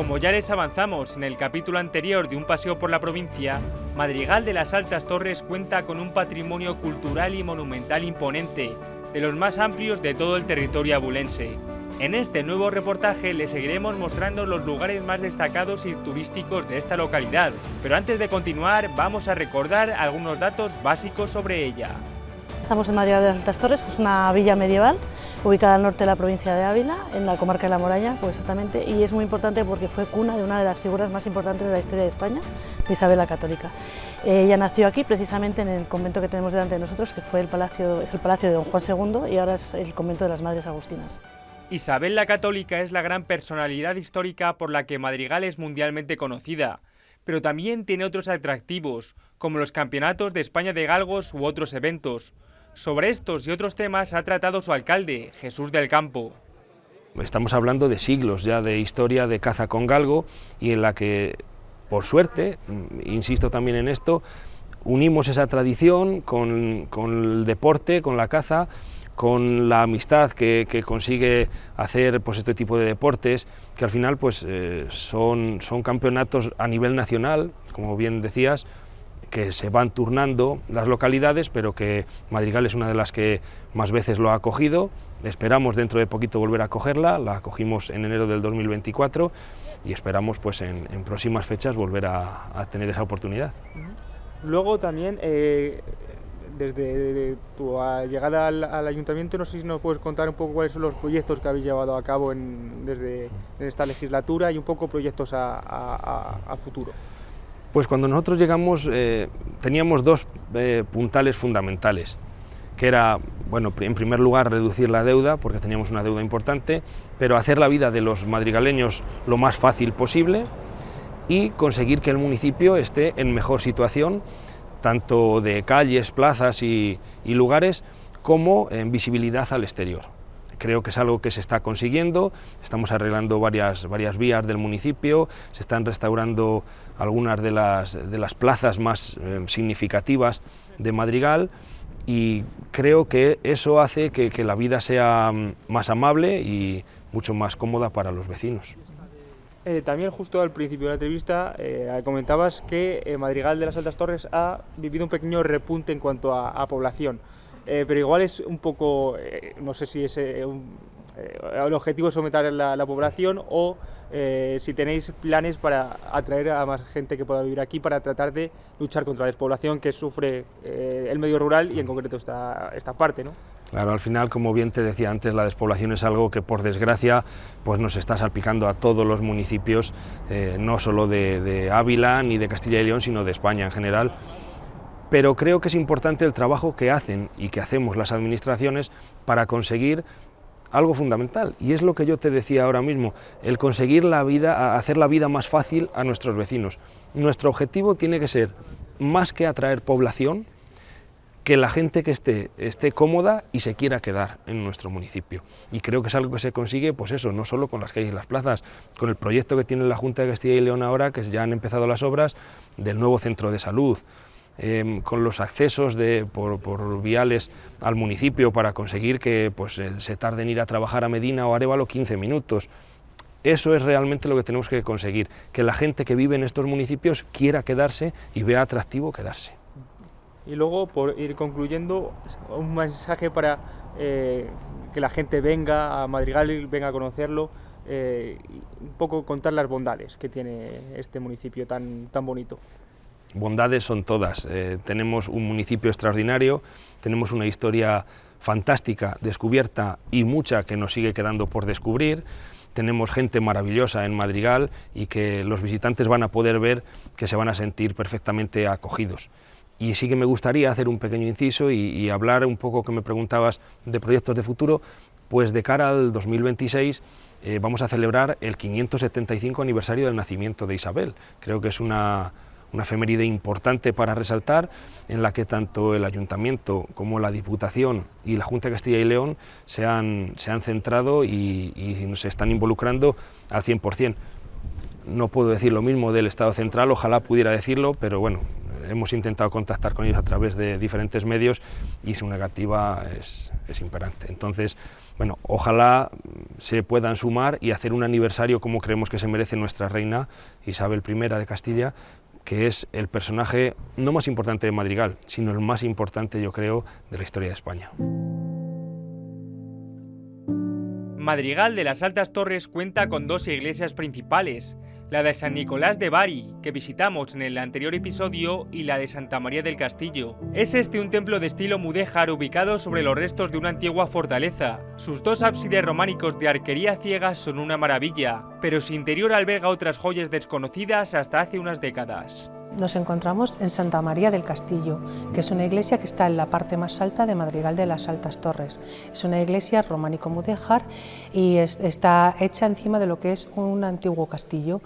Como ya les avanzamos en el capítulo anterior de Un paseo por la provincia, Madrigal de las Altas Torres cuenta con un patrimonio cultural y monumental imponente, de los más amplios de todo el territorio abulense. En este nuevo reportaje les seguiremos mostrando los lugares más destacados y turísticos de esta localidad, pero antes de continuar vamos a recordar algunos datos básicos sobre ella. Estamos en Madrigal de las Altas Torres, que es una villa medieval ubicada al norte de la provincia de Ávila, en la comarca de La Moraña, pues exactamente, y es muy importante porque fue cuna de una de las figuras más importantes de la historia de España, de Isabel la Católica. Ella nació aquí precisamente en el convento que tenemos delante de nosotros, que fue es el palacio de don Juan II y ahora es el convento de las Madres Agustinas. Isabel la Católica es la gran personalidad histórica por la que Madrigal es mundialmente conocida, pero también tiene otros atractivos, como los campeonatos de España de galgos u otros eventos. Sobre estos y otros temas ha tratado su alcalde, Jesús del Campo. Estamos hablando de siglos ya de historia de caza con galgo y en la que, por suerte, insisto también en esto, unimos esa tradición con el deporte, con la caza, con la amistad que consigue hacer pues, este tipo de deportes, que al final pues, son campeonatos a nivel nacional, como bien decías, que se van turnando las localidades, pero que Madrigal es una de las que más veces lo ha acogido. Esperamos dentro de poquito volver a acogerla, la acogimos en enero del 2024 y esperamos pues, en próximas fechas volver a tener esa oportunidad. Luego también, desde tu llegada al ayuntamiento, no sé si nos puedes contar un poco cuáles son los proyectos que habéis llevado a cabo desde esta legislatura y un poco proyectos a futuro. Pues cuando nosotros llegamos teníamos dos puntales fundamentales, que era, bueno, en primer lugar reducir la deuda, porque teníamos una deuda importante, pero hacer la vida de los madrigaleños lo más fácil posible y conseguir que el municipio esté en mejor situación, tanto de calles, plazas y lugares, como en visibilidad al exterior. Creo que es algo que se está consiguiendo, estamos arreglando varias vías del municipio, se están restaurando algunas de las plazas más significativas de Madrigal y creo que eso hace que la vida sea más amable y mucho más cómoda para los vecinos. También justo al principio de la entrevista comentabas que Madrigal de las Altas Torres ha vivido un pequeño repunte en cuanto a población. Pero igual es un poco, no sé si es el objetivo es aumentar la población o si tenéis planes para atraer a más gente que pueda vivir aquí para tratar de luchar contra la despoblación que sufre el medio rural y en concreto esta parte, ¿no? Claro, al final, como bien te decía antes, la despoblación es algo que por desgracia pues nos está salpicando a todos los municipios, no solo de Ávila ni de Castilla y León, sino de España en general. Pero creo que es importante el trabajo que hacen y que hacemos las administraciones para conseguir algo fundamental, y es lo que yo te decía ahora mismo, el conseguir hacer la vida más fácil a nuestros vecinos. Nuestro objetivo tiene que ser, más que atraer población, que la gente que esté cómoda y se quiera quedar en nuestro municipio. Y creo que es algo que se consigue, pues eso, no solo con las calles y las plazas, con el proyecto que tiene la Junta de Castilla y León ahora, que ya han empezado las obras del nuevo centro de salud, con los accesos por viales al municipio para conseguir que pues, se tarde en ir a trabajar a Medina o Arévalo 15 minutos. Eso es realmente lo que tenemos que conseguir, que la gente que vive en estos municipios quiera quedarse y vea atractivo quedarse. Y luego, por ir concluyendo, un mensaje para que la gente venga a Madrigal y venga a conocerlo, un poco contar las bondades que tiene este municipio tan bonito. Bondades son todas, tenemos un municipio extraordinario, tenemos una historia fantástica, descubierta y mucha que nos sigue quedando por descubrir, tenemos gente maravillosa en Madrigal y que los visitantes van a poder ver que se van a sentir perfectamente acogidos. Y sí que me gustaría hacer un pequeño inciso y hablar un poco, que me preguntabas, de proyectos de futuro, pues de cara al 2026 vamos a celebrar el 575 aniversario del nacimiento de Isabel. Creo que es una efeméride importante para resaltar, en la que tanto el Ayuntamiento como la Diputación y la Junta de Castilla y León se han centrado y se están involucrando al 100%. No puedo decir lo mismo del Estado central, ojalá pudiera decirlo, pero bueno, hemos intentado contactar con ellos a través de diferentes medios y su negativa es imperante. Entonces, Bueno, ojalá se puedan sumar y hacer un aniversario como creemos que se merece nuestra reina Isabel I de Castilla, que es el personaje no más importante de Madrigal, sino el más importante, yo creo, de la historia de España. Madrigal de las Altas Torres cuenta con dos iglesias principales, la de San Nicolás de Bari, que visitamos en el anterior episodio, y la de Santa María del Castillo. Es este un templo de estilo mudéjar ubicado sobre los restos de una antigua fortaleza. Sus dos ábsides románicos de arquería ciega son una maravilla, pero su interior alberga otras joyas desconocidas hasta hace unas décadas. Nos encontramos en Santa María del Castillo, que es una iglesia que está en la parte más alta de Madrigal de las Altas Torres. Es una iglesia románico-mudéjar y está hecha encima de lo que es un antiguo castillo.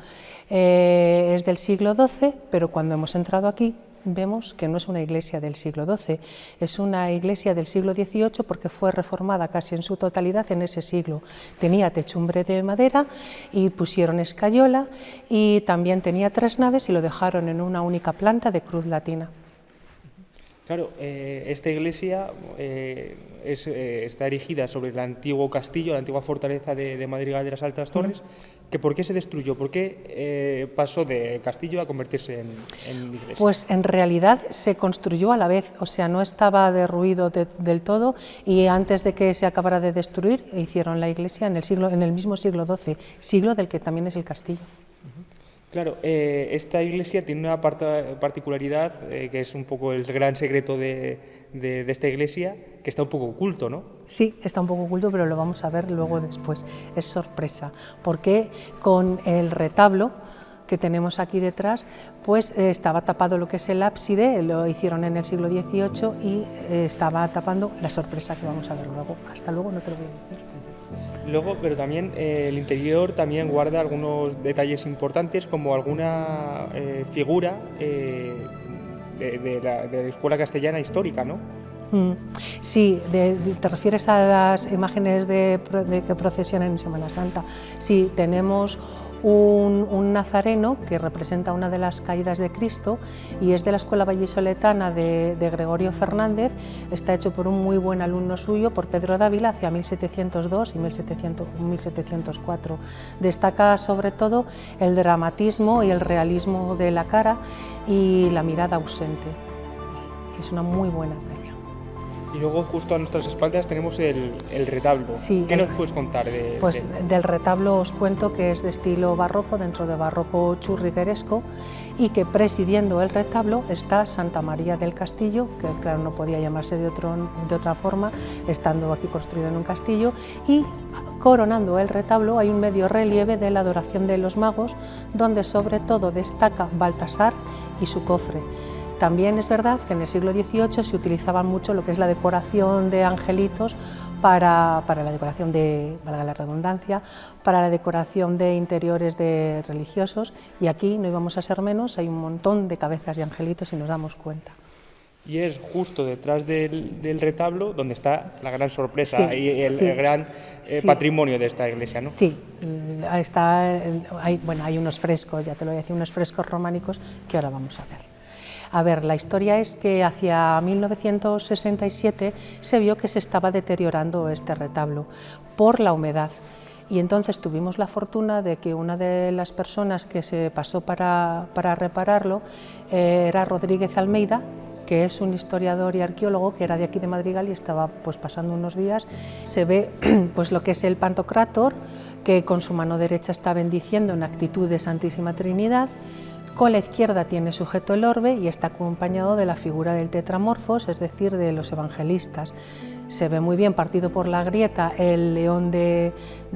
Es del siglo XII, pero cuando hemos entrado aquí vemos que no es una iglesia del siglo XII, es una iglesia del siglo XVIII porque fue reformada casi en su totalidad en ese siglo. Tenía techumbre de madera y pusieron escayola y también tenía 3 naves y lo dejaron en una única planta de cruz latina. Claro, esta iglesia está erigida sobre el antiguo castillo, la antigua fortaleza de Madrigal de las Altas Torres. ¿Que ¿Por qué se destruyó? ¿Por qué pasó de castillo a convertirse en iglesia? Pues en realidad se construyó a la vez, o sea, no estaba derruido del todo, y antes de que se acabara de destruir hicieron la iglesia en el mismo siglo XII, siglo del que también es el castillo. Claro, esta iglesia tiene una particularidad que es un poco el gran secreto de esta iglesia, que está un poco oculto, ¿no? Sí, está un poco oculto, pero lo vamos a ver luego después, es sorpresa, porque con el retablo que tenemos aquí detrás, pues estaba tapado lo que es el ábside, lo hicieron en el siglo XVIII y estaba tapando la sorpresa que vamos a ver luego. Hasta luego, no te lo voy a decir. Luego, pero también el interior también guarda algunos detalles importantes, como alguna figura de la escuela castellana histórica, ¿no? Sí, te refieres a las imágenes de que procesionan en Semana Santa. Sí, tenemos un nazareno que representa una de las caídas de Cristo y es de la escuela vallisoletana de Gregorio Fernández. Está hecho por un muy buen alumno suyo, por Pedro Dávila, hacia 1702 y 1704. Destaca sobre todo el dramatismo y el realismo de la cara y la mirada ausente. Es una muy buena talla. Y luego justo a nuestras espaldas tenemos el retablo. Sí, ¿Qué nos puedes contar del retablo os cuento que es de estilo barroco, dentro de barroco churrigueresco, y que presidiendo el retablo está Santa María del Castillo, que claro no podía llamarse de otra forma, estando aquí construido en un castillo, y coronando el retablo hay un medio relieve de la adoración de los magos, donde sobre todo destaca Baltasar y su cofre. También es verdad que en el siglo XVIII se utilizaba mucho lo que es la decoración de angelitos para la decoración de, valga la redundancia, para la decoración de interiores de religiosos, y aquí no íbamos a ser menos, hay un montón de cabezas de angelitos y nos damos cuenta. Y es justo detrás del retablo donde está la gran sorpresa y el gran patrimonio de esta iglesia, ¿no? Sí, hay unos frescos, ya te lo voy a decir, unos frescos románicos que ahora vamos a ver. A ver, la historia es que hacia 1967 se vio que se estaba deteriorando este retablo por la humedad. Y entonces tuvimos la fortuna de que una de las personas que se pasó para repararlo era Rodríguez Almeida, que es un historiador y arqueólogo que era de aquí de Madrigal y estaba pues pasando unos días. Se ve pues lo que es el Pantocrátor, que con su mano derecha está bendiciendo en actitud de Santísima Trinidad. Con la izquierda tiene sujeto el orbe y está acompañado de la figura del tetramorfos, es decir, de los evangelistas. Se ve muy bien partido por la grieta el león de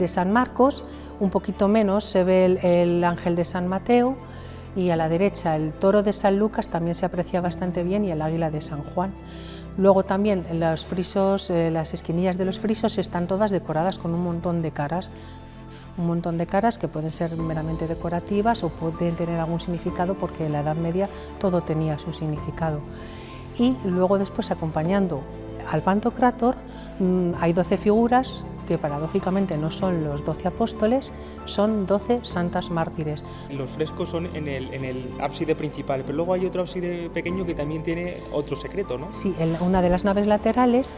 San Marcos, un poquito menos se ve el ángel de San Mateo, y a la derecha el toro de San Lucas también se aprecia bastante bien, y el águila de San Juan. Luego también los frisos, las esquinillas de los frisos están todas decoradas con un montón de caras que pueden ser meramente decorativas o pueden tener algún significado, porque en la Edad Media todo tenía su significado. Y luego después, acompañando al Pantocrátor, hay 12 figuras que paradójicamente no son los 12 apóstoles, son 12 santas mártires. Los frescos son en el ábside principal, pero luego hay otro ábside pequeño que también tiene otro secreto, ¿no? Sí, en una de las naves laterales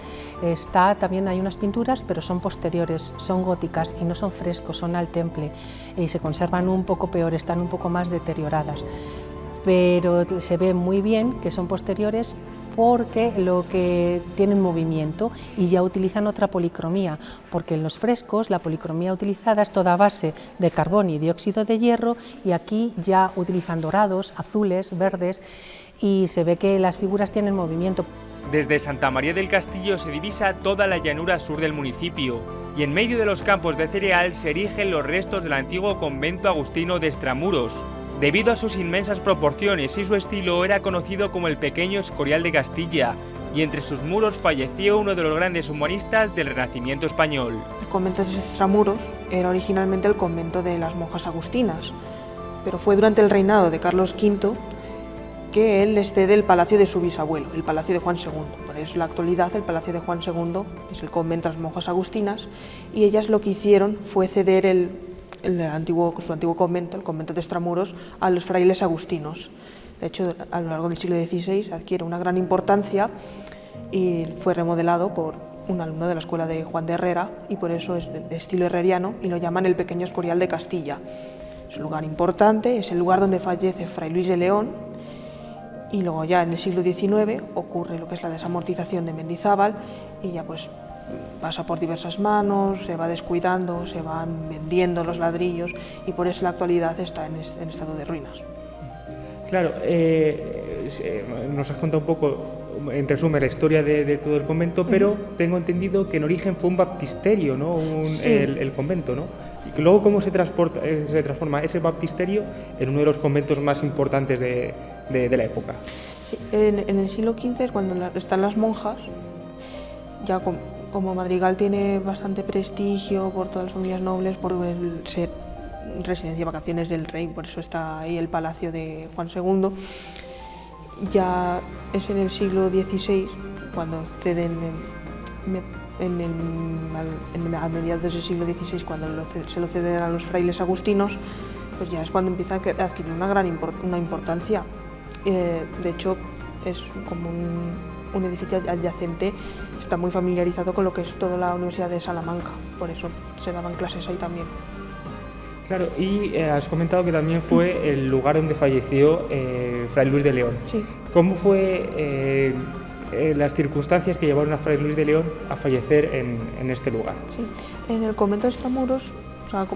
también hay unas pinturas, pero son posteriores, son góticas y no son frescos, son al temple y se conservan un poco peor, están un poco más deterioradas. Pero se ve muy bien que son posteriores porque lo que tienen movimiento y ya utilizan otra policromía, porque en los frescos la policromía utilizada es toda a base de carbón y dióxido de hierro y aquí ya utilizan dorados, azules, verdes y se ve que las figuras tienen movimiento. Desde Santa María del Castillo se divisa toda la llanura sur del municipio y en medio de los campos de cereal se erigen los restos del antiguo convento agustino de Extramuros. Debido a sus inmensas proporciones y su estilo era conocido como el pequeño Escorial de Castilla y entre sus muros falleció uno de los grandes humanistas del Renacimiento español. El convento de Extramuros era originalmente el convento de las monjas agustinas, pero fue durante el reinado de Carlos V que él les cede el palacio de su bisabuelo, el palacio de Juan II. Por eso en la actualidad el palacio de Juan II es el convento de las monjas agustinas y ellas lo que hicieron fue ceder su antiguo convento, el convento de Extramuros, a los frailes agustinos. De hecho, a lo largo del siglo XVI adquiere una gran importancia y fue remodelado por un alumno de la escuela de Juan de Herrera y por eso es de estilo herreriano y lo llaman el pequeño Escorial de Castilla. Es un lugar importante, es el lugar donde fallece Fray Luis de León y luego ya en el siglo XIX ocurre lo que es la desamortización de Mendizábal y ya pues pasa por diversas manos, se va descuidando, se van vendiendo los ladrillos y por eso en la actualidad está en estado de ruinas. Claro, nos has contado un poco, en resumen, la historia de todo el convento, pero tengo entendido que en origen fue un baptisterio, ¿no? Sí. El convento, ¿no? Y luego, ¿cómo se transforma ese baptisterio en uno de los conventos más importantes de la época? Sí, en el siglo XV, cuando están las monjas, ya como Madrigal tiene bastante prestigio por todas las familias nobles, por ser residencia y vacaciones del rey, por eso está ahí el palacio de Juan II, ya es en el siglo XVI cuando ceden a mediados del siglo XVI, cuando se lo ceden a los frailes agustinos, pues ya es cuando empieza a adquirir una importancia. De hecho, es como un edificio adyacente, está muy familiarizado con lo que es toda la Universidad de Salamanca, por eso se daban clases ahí también. Claro, y has comentado que también fue el lugar donde falleció Fray Luis de León. Sí. ¿Cómo fue las circunstancias que llevaron a Fray Luis de León a fallecer en este lugar? Sí, en el convento de Extramuros, o sea,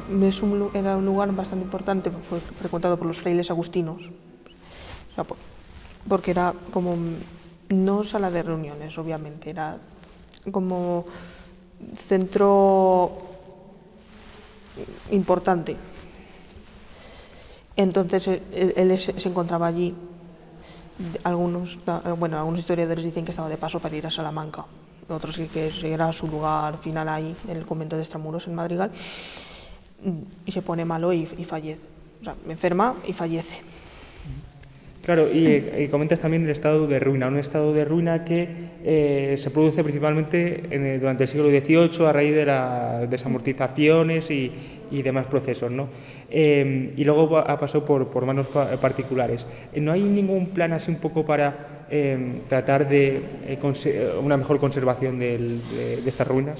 era un lugar bastante importante, fue frecuentado por los frailes agustinos, o sea, porque era como, no sala de reuniones, obviamente, era como centro importante. Entonces él se encontraba allí. Algunos historiadores dicen que estaba de paso para ir a Salamanca, otros que era su lugar final ahí, en el convento de Extramuros, en Madrigal, y se pone malo y fallece, o sea, enferma y fallece. Claro, y comentas también el estado de ruina, un estado de ruina que se produce principalmente durante el siglo XVIII a raíz de las desamortizaciones y demás procesos, ¿no? Y luego pasó por manos particulares. ¿No hay ningún plan así un poco para tratar de una mejor conservación de estas ruinas?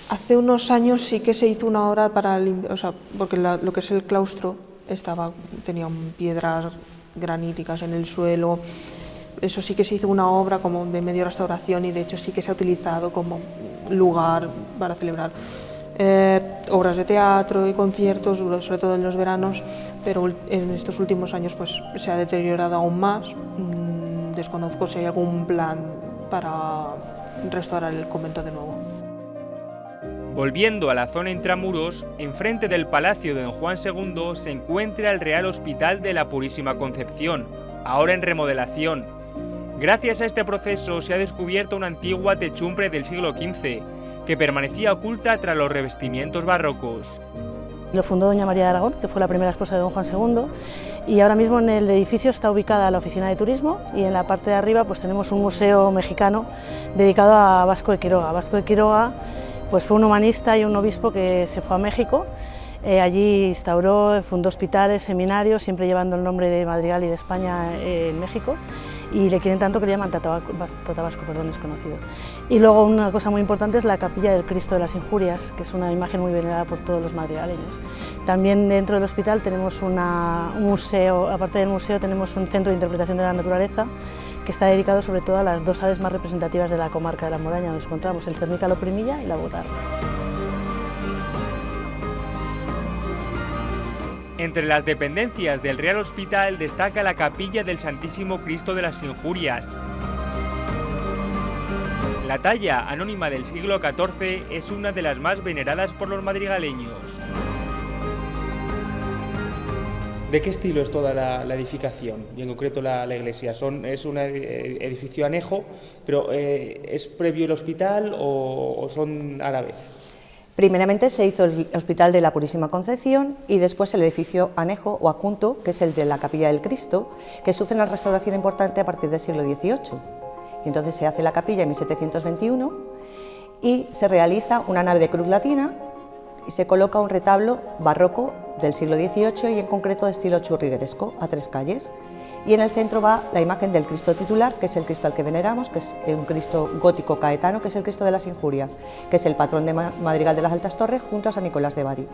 Hace unos años sí que se hizo una obra porque lo que es el claustro tenía piedras graníticas en el suelo. Eso sí que se hizo una obra como de medio restauración y de hecho sí que se ha utilizado como lugar para celebrar obras de teatro y conciertos, sobre todo en los veranos, pero en estos últimos años pues se ha deteriorado aún más. Desconozco si hay algún plan para restaurar el convento de nuevo. Volviendo a la zona intramuros, enfrente del Palacio de Don Juan II se encuentra el Real Hospital de la Purísima Concepción, ahora en remodelación. Gracias a este proceso se ha descubierto una antigua techumbre del siglo XV, que permanecía oculta tras los revestimientos barrocos. Lo fundó doña María de Aragón, que fue la primera esposa de don Juan II, y ahora mismo en el edificio está ubicada la oficina de turismo y en la parte de arriba pues tenemos un museo mexicano dedicado a Vasco de Quiroga. Vasco de Quiroga Pues fue un humanista y un obispo que se fue a México. Allí instauró, fundó hospitales, seminarios, siempre llevando el nombre de Madrigal y de España en México, y le quieren tanto que le llaman Tatabasco, perdón, es conocido. Y luego una cosa muy importante es la capilla del Cristo de las Injurias, que es una imagen muy venerada por todos los madrigaleños. También dentro del hospital tenemos un museo, aparte del museo tenemos un centro de interpretación de la naturaleza, que está dedicado sobre todo a las dos aves más representativas de la comarca de la Moraña, donde nos encontramos el cernícalo primilla y la botarga. Entre las dependencias del Real Hospital destaca la capilla del Santísimo Cristo de las Injurias. La talla, anónima del siglo XIV, es una de las más veneradas por los madrigaleños. ¿De qué estilo es toda la edificación y en concreto la iglesia? ¿Es un edificio anejo, pero es previo el hospital o son a la vez? Primeramente se hizo el Hospital de la Purísima Concepción y después el edificio anejo o adjunto, que es el de la Capilla del Cristo, que sufre una restauración importante a partir del siglo XVIII. Y entonces se hace la capilla en 1721 y se realiza una nave de cruz latina y se coloca un retablo barroco del siglo XVIII y en concreto de estilo churrigueresco, a 3 calles. Y en el centro va la imagen del Cristo titular, que es el Cristo al que veneramos, que es un Cristo gótico caetano, que es el Cristo de las Injurias, que es el patrón de Madrigal de las Altas Torres, junto a San Nicolás de Bari.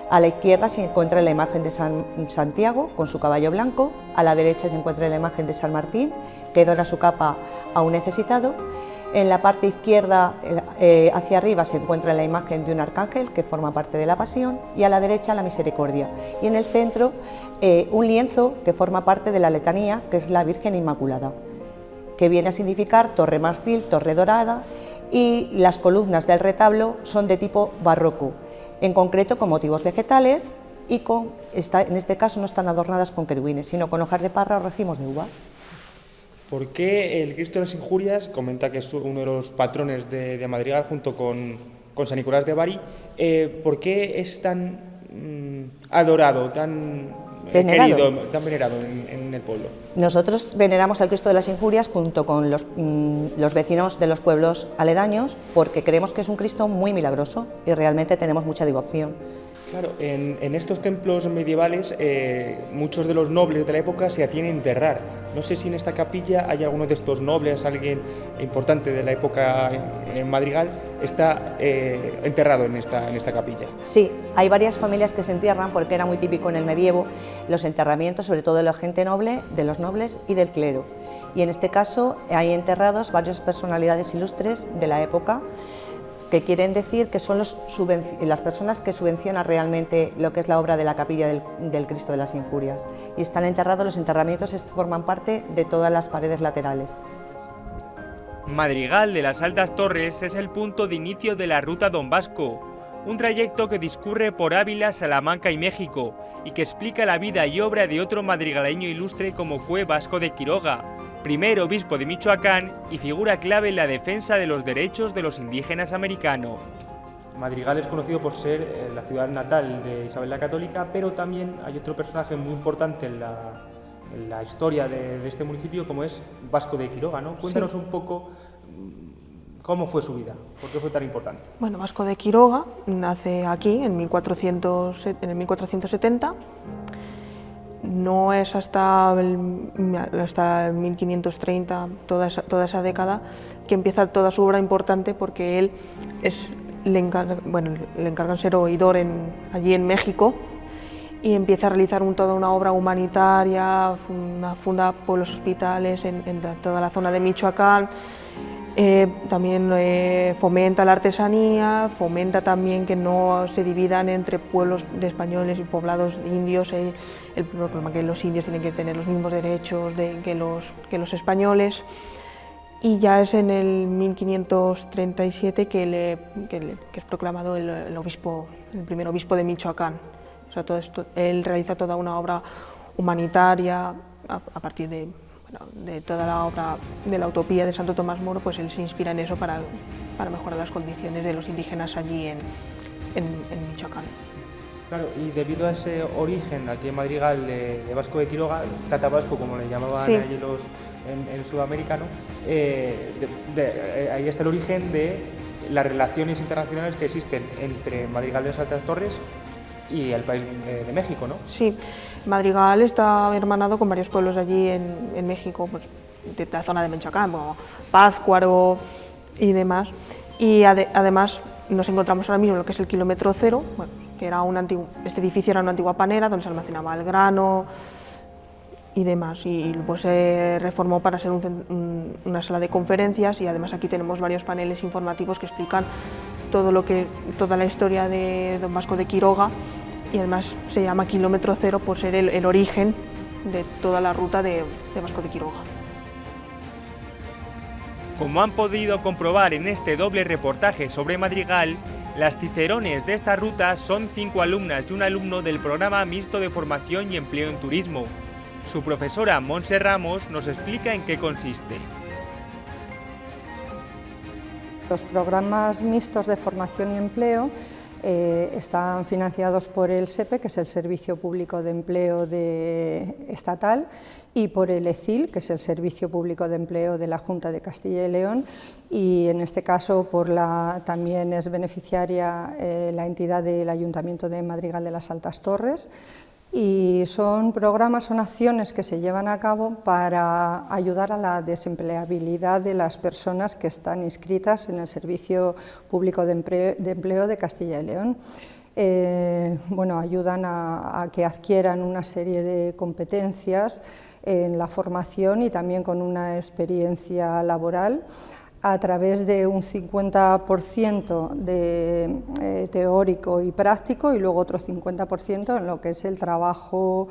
A la izquierda se encuentra la imagen de San Santiago, con su caballo blanco, a la derecha se encuentra la imagen de San Martín, que dona su capa a un necesitado. En la parte izquierda, hacia arriba, se encuentra la imagen de un arcángel que forma parte de la Pasión, y a la derecha la Misericordia. Y en el centro, un lienzo que forma parte de la letanía, que es la Virgen Inmaculada, que viene a significar torre marfil, torre dorada, y las columnas del retablo son de tipo barroco, en concreto con motivos vegetales y en este caso no están adornadas con querubines, sino con hojas de parra o racimos de uva. ¿Por qué el Cristo de las Injurias, comenta que es uno de los patrones de Madrigal junto con San Nicolás de Bari, por qué es tan adorado, tan querido, tan venerado en el pueblo? Nosotros veneramos al Cristo de las Injurias junto con los vecinos de los pueblos aledaños porque creemos que es un Cristo muy milagroso y realmente tenemos mucha devoción. Claro, en estos templos medievales muchos de los nobles de la época se hacían enterrar. No sé si en esta capilla hay alguno de estos nobles, alguien importante de la época en Madrigal, está enterrado en esta capilla. Sí, hay varias familias que se entierran porque era muy típico en el medievo los enterramientos, sobre todo de la gente noble, de los nobles y del clero. Y en este caso hay enterrados varias personalidades ilustres de la época, que quieren decir que son las personas que subvencionan realmente lo que es la obra de la capilla del Cristo de las Injurias. Y están enterrados, los enterramientos forman parte de todas las paredes laterales. Madrigal de las Altas Torres es el punto de inicio de la Ruta Don Vasco, un trayecto que discurre por Ávila, Salamanca y México, y que explica la vida y obra de otro madrigaleño ilustre como fue Vasco de Quiroga, primer obispo de Michoacán y figura clave en la defensa de los derechos de los indígenas americanos. Madrigal es conocido por ser la ciudad natal de Isabel la Católica, pero también hay otro personaje muy importante en la historia de este municipio, como es Vasco de Quiroga, ¿no? Cuéntanos un poco cómo fue su vida, por qué fue tan importante. Bueno, Vasco de Quiroga nace aquí en el 1470. No es hasta el 1530, toda esa década, que empieza toda su obra importante, porque él le encargan ser oidor allí en México y empieza a realizar toda una obra humanitaria, funda pueblos hospitales en toda la zona de Michoacán. También fomenta la artesanía, fomenta también que no se dividan entre pueblos de españoles y poblados indios. El problema que los indios tienen que tener los mismos derechos que los españoles. Y ya es en el 1537 que es proclamado el primer obispo de Michoacán. O sea, él realiza toda una obra humanitaria a partir de toda la obra de la utopía de Santo Tomás Moro. Pues él se inspira en eso para mejorar las condiciones de los indígenas allí en Michoacán. Claro, y debido a ese origen aquí en Madrigal de Vasco de Quiroga, Tatabasco, como le llamaban sí, allí en sudamericano, ahí está el origen de las relaciones internacionales que existen entre Madrigal de las Altas Torres y el país de México, ¿no? Sí, Madrigal está hermanado con varios pueblos allí en México, pues, de la zona de Menchacán, como Pátzcuaro y demás. Y además nos encontramos ahora mismo en lo que es el kilómetro cero, bueno, que era este edificio era una antigua panera donde se almacenaba el grano y demás, y pues se reformó para ser una sala de conferencias, y además aquí tenemos varios paneles informativos que explican toda la historia de Don Vasco de Quiroga, y además se llama kilómetro cero por ser el origen de toda la ruta de Vasco de Quiroga. Como han podido comprobar en este doble reportaje sobre Madrigal, las cicerones de esta ruta son 5 alumnas y un alumno del programa mixto de formación y empleo en turismo. Su profesora Montse Ramos nos explica en qué consiste. Los programas mixtos de formación y empleo están financiados por el SEPE, que es el Servicio Público de Empleo Estatal, y por el ECIL, que es el Servicio Público de Empleo de la Junta de Castilla y León, y en este caso también es beneficiaria la entidad del Ayuntamiento de Madrigal de las Altas Torres. Y son acciones que se llevan a cabo para ayudar a la desempleabilidad de las personas que están inscritas en el Servicio Público de Empleo de Castilla y León. Ayudan a que adquieran una serie de competencias en la formación y también con una experiencia laboral, a través de un 50% de teórico y práctico, y luego otro 50% en lo que es el trabajo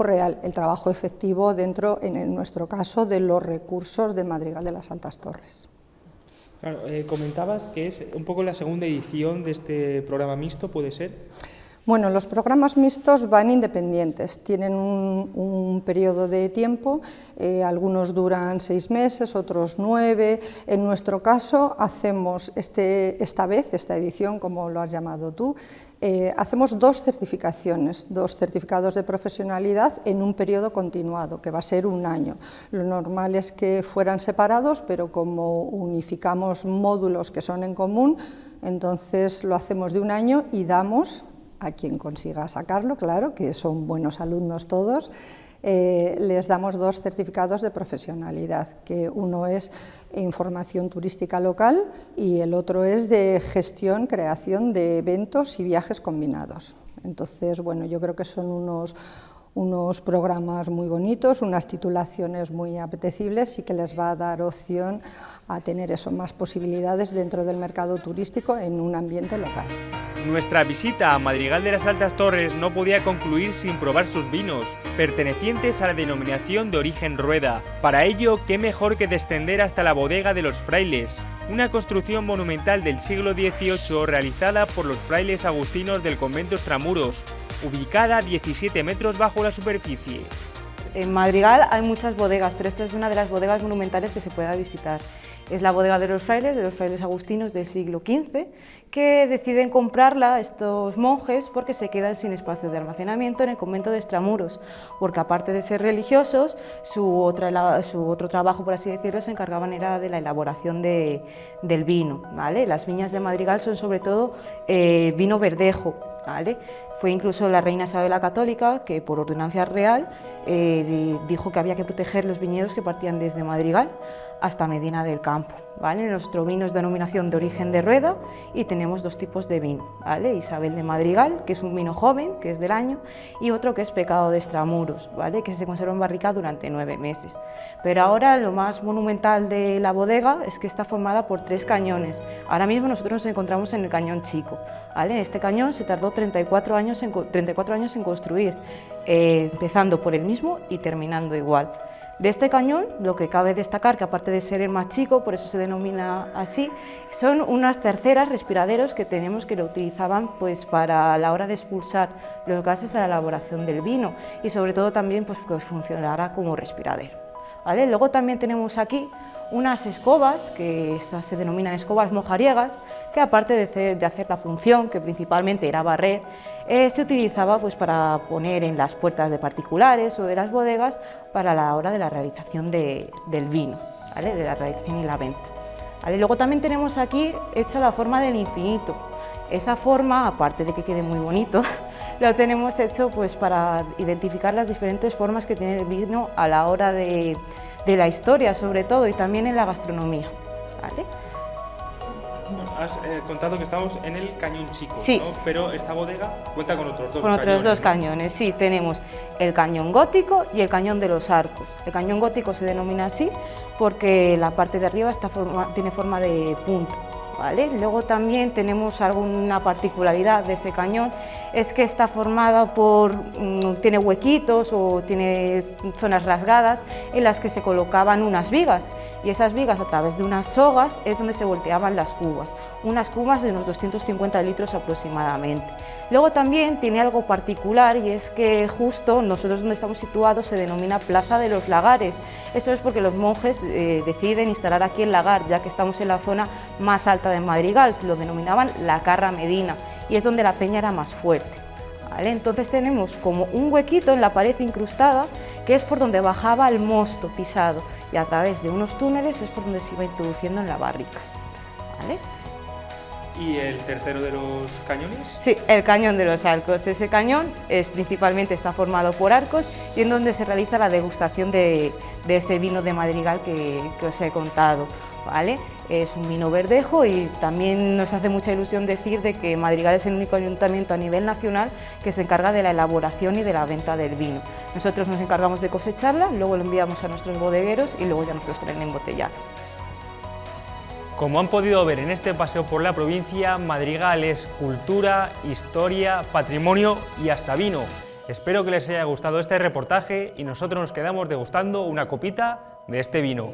real, el trabajo efectivo dentro, en nuestro caso, de los recursos de Madrigal de las Altas Torres. Claro, comentabas que es un poco la segunda edición de este programa mixto, ¿puede ser? Bueno, los programas mixtos van independientes, tienen un periodo de tiempo, algunos duran 6 meses, otros 9. En nuestro caso hacemos esta edición, como lo has llamado tú, hacemos 2 certificaciones, 2 certificados de profesionalidad en un periodo continuado, que va a ser 1 año. Lo normal es que fueran separados, pero como unificamos módulos que son en común, entonces lo hacemos de 1 año y damos a quien consiga sacarlo, claro, que son buenos alumnos todos, les damos 2 certificados de profesionalidad, que uno es información turística local y el otro es de gestión, creación de eventos y viajes combinados. Entonces, bueno, yo creo que son unos programas muy bonitos, unas titulaciones muy apetecibles y que les va a dar opción a tener más posibilidades dentro del mercado turístico en un ambiente local. Nuestra visita a Madrigal de las Altas Torres no podía concluir sin probar sus vinos, pertenecientes a la denominación de origen Rueda. Para ello, qué mejor que descender hasta la bodega de los frailes, una construcción monumental del siglo XVIII realizada por los frailes agustinos del convento Extramuros, ubicada a 17 metros bajo la superficie. En Madrigal hay muchas bodegas, pero esta es una de las bodegas monumentales que se pueda visitar. Es la bodega de los frailes agustinos del siglo XV, que deciden comprarla estos monjes porque se quedan sin espacio de almacenamiento en el convento de Extramuros, porque aparte de ser religiosos, su otro trabajo, por así decirlo, se encargaban era de la elaboración del vino, ¿vale? Las viñas de Madrigal son sobre todo vino verdejo, ¿vale? Fue incluso la reina Isabel la Católica que, por ordenanza real, dijo que había que proteger los viñedos que partían desde Madrigal hasta Medina del Campo, ¿vale? Nuestro vino es denominación de origen de Rueda y tenemos 2 tipos de vino, ¿vale? Isabel de Madrigal, que es un vino joven, que es del año, y otro que es Pecado de Extramuros, ¿vale? Que se conserva en barrica durante 9 meses. Pero ahora lo más monumental de la bodega es que está formada por 3 cañones. Ahora mismo nosotros nos encontramos en el cañón chico, ¿vale? Este cañón se tardó 34 años en construir, empezando por el mismo y terminando igual. De este cañón, lo que cabe destacar, que aparte de ser el más chico, por eso se denomina así, son unas terceras respiraderos que tenemos, que lo utilizaban pues para la hora de expulsar los gases a la elaboración del vino y sobre todo también pues que funcionara como respiradero, ¿vale? Luego también tenemos aquí unas escobas, que esas se denominan escobas mojariegas, que aparte de hacer la función, que principalmente era barrer, se utilizaba pues para poner en las puertas de particulares o de las bodegas para la hora de la realización del vino, ¿vale? De la realización y la venta. ¿Vale? Luego también tenemos aquí hecha la forma del infinito. Esa forma, aparte de que quede muy bonito, lo tenemos hecho pues para identificar las diferentes formas que tiene el vino a la hora de la historia, sobre todo, y también en la gastronomía. ¿Vale? Has contado que estamos en el Cañón Chico, sí, ¿no? Pero esta bodega cuenta con otros dos cañones. Con otros dos cañones, sí, tenemos el Cañón Gótico y el Cañón de los Arcos. El Cañón Gótico se denomina así porque la parte de arriba tiene forma de punta. ¿Vale? Luego también tenemos alguna particularidad de ese cañón, es que está formada tiene huequitos o tiene zonas rasgadas en las que se colocaban unas vigas, y esas vigas a través de unas sogas es donde se volteaban las cubas, unas cubas de unos 250 litros aproximadamente. Luego también tiene algo particular, y es que justo nosotros donde estamos situados se denomina Plaza de los Lagares. Eso es porque los monjes deciden instalar aquí el lagar, ya que estamos en la zona más alta de Madrigal, lo denominaban la Carra Medina, y es donde la peña era más fuerte. ¿Vale? Entonces tenemos como un huequito en la pared incrustada, que es por donde bajaba el mosto pisado, y a través de unos túneles es por donde se iba introduciendo en la barrica. ¿Vale? ¿Y el tercero de los cañones? Sí, el Cañón de los Arcos. Ese cañón principalmente está formado por arcos y en donde se realiza la degustación de ese vino de Madrigal que os he contado. ¿Vale? Es un vino verdejo, y también nos hace mucha ilusión decir de que Madrigal es el único ayuntamiento a nivel nacional que se encarga de la elaboración y de la venta del vino. Nosotros nos encargamos de cosecharla, luego lo enviamos a nuestros bodegueros y luego ya nos los traen embotellado. Como han podido ver en este paseo por la provincia, Madrigal es cultura, historia, patrimonio y hasta vino. Espero que les haya gustado este reportaje y nosotros nos quedamos degustando una copita de este vino.